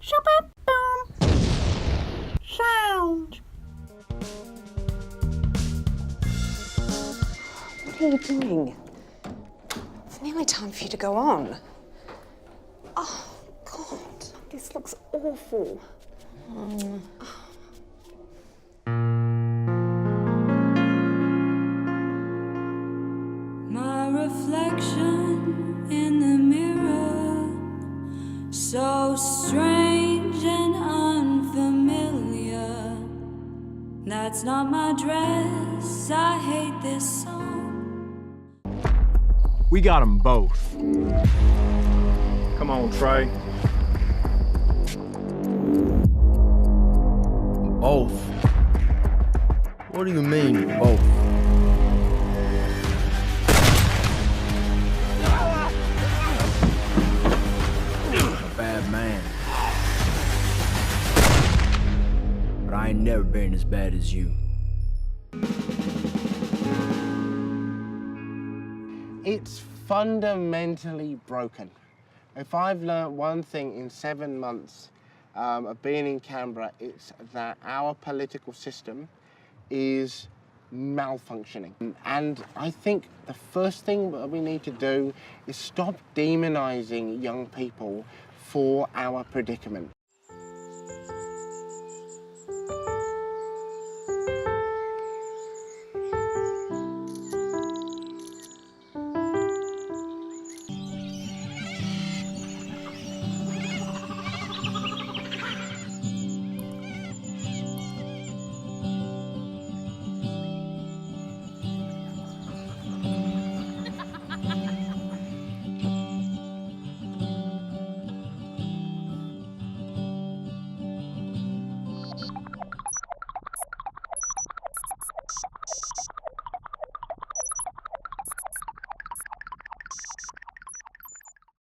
Boom. Sound. What are you doing? It's nearly time for you to go on. Oh, God. This looks awful. My reflection in the mirror, so strange and unfamiliar. That's not my dress, I hate this song. We got them both. Come on, Trey. Both? What do you mean, both? I'm a bad man. But I ain't never been as bad as you. It's fundamentally broken. If I've learnt one thing in 7 months of being in Canberra, it's that our political system is malfunctioning. And I think the first thing that we need to do is stop demonising young people for our predicament.